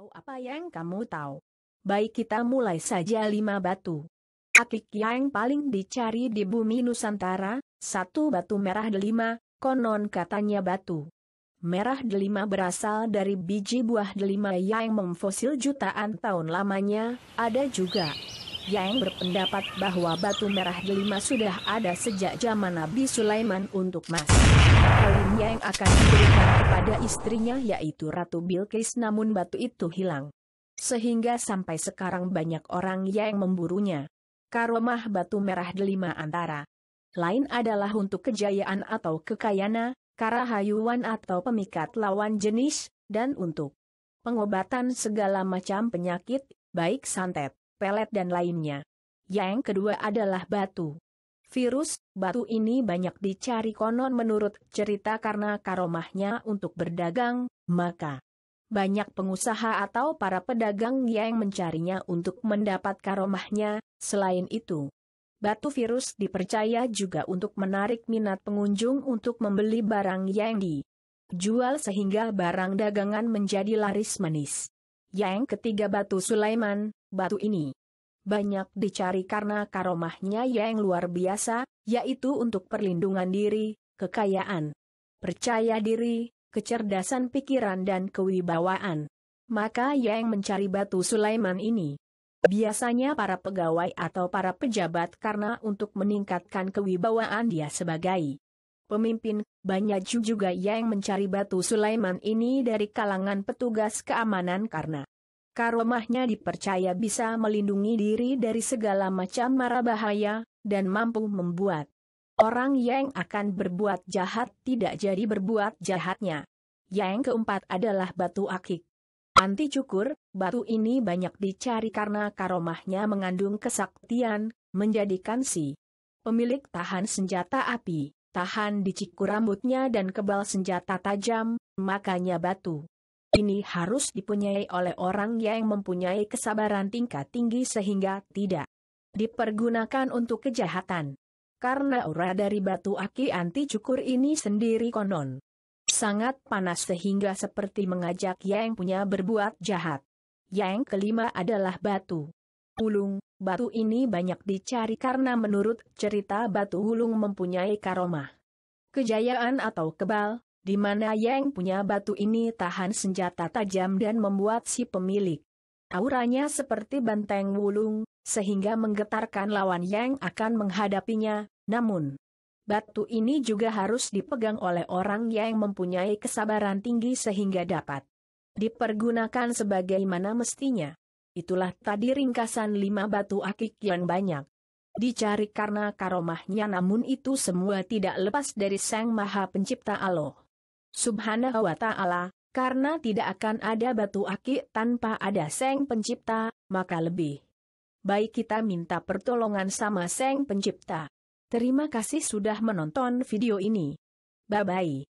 Tahu apa yang kamu tahu? Baik, kita mulai saja. 5 batu akik yang paling dicari di bumi Nusantara. 1 batu merah delima. Konon katanya batu merah delima berasal dari biji buah delima yang memfosil jutaan tahun lamanya. Ada juga yang berpendapat bahwa batu merah delima sudah ada sejak zaman Nabi Sulaiman untuk mas kawin yang akan diberikan kepada istrinya yaitu Ratu Bilqis, namun batu itu hilang. Sehingga sampai sekarang banyak orang yang memburunya. Karomah batu merah delima antara lain adalah untuk kejayaan atau kekayaan, karahayuan atau pemikat lawan jenis, dan untuk pengobatan segala macam penyakit, baik santet, pelet dan lainnya. Yang kedua adalah batu virus. Batu ini banyak dicari konon menurut cerita karena karomahnya untuk berdagang, maka banyak pengusaha atau para pedagang yang mencarinya untuk mendapat karomahnya. Selain itu, batu virus dipercaya juga untuk menarik minat pengunjung untuk membeli barang yang dijual sehingga barang dagangan menjadi laris manis. Yang ketiga batu Sulaiman. Batu ini banyak dicari karena karomahnya yang luar biasa, yaitu untuk perlindungan diri, kekayaan, percaya diri, kecerdasan pikiran dan kewibawaan. Maka yang mencari batu Sulaiman ini biasanya para pegawai atau para pejabat karena untuk meningkatkan kewibawaan dia sebagai pemimpin. Banyak juga yang mencari batu Sulaiman ini dari kalangan petugas keamanan karena karomahnya dipercaya bisa melindungi diri dari segala macam mara bahaya, dan mampu membuat orang yang akan berbuat jahat tidak jadi berbuat jahatnya. Yang keempat adalah batu akik anti cukur. Batu ini banyak dicari karena karomahnya mengandung kesaktian, menjadikan si pemilik tahan senjata api, tahan dicikur rambutnya dan kebal senjata tajam. Makanya batu ini harus dipunyai oleh orang yang mempunyai kesabaran tingkat tinggi sehingga tidak dipergunakan untuk kejahatan. Karena aura dari batu aki anti cukur ini sendiri konon sangat panas sehingga seperti mengajak yang punya berbuat jahat. Yang kelima adalah batu ulung. Batu ini banyak dicari karena menurut cerita batu ulung mempunyai karomah kejayaan atau kebal, di mana yang punya batu ini tahan senjata tajam dan membuat si pemilik auranya seperti banteng wulung, sehingga menggetarkan lawan yang akan menghadapinya. Namun, batu ini juga harus dipegang oleh orang yang mempunyai kesabaran tinggi sehingga dapat dipergunakan sebagaimana mestinya. Itulah tadi ringkasan 5 batu akik yang banyak dicari karena karomahnya, namun itu semua tidak lepas dari Sang Maha Pencipta Allah Subhanahu wa Ta'ala, karena tidak akan ada batu akik tanpa ada Sang Pencipta, maka lebih baik kita minta pertolongan sama Sang Pencipta. Terima kasih sudah menonton video ini. Bye-bye.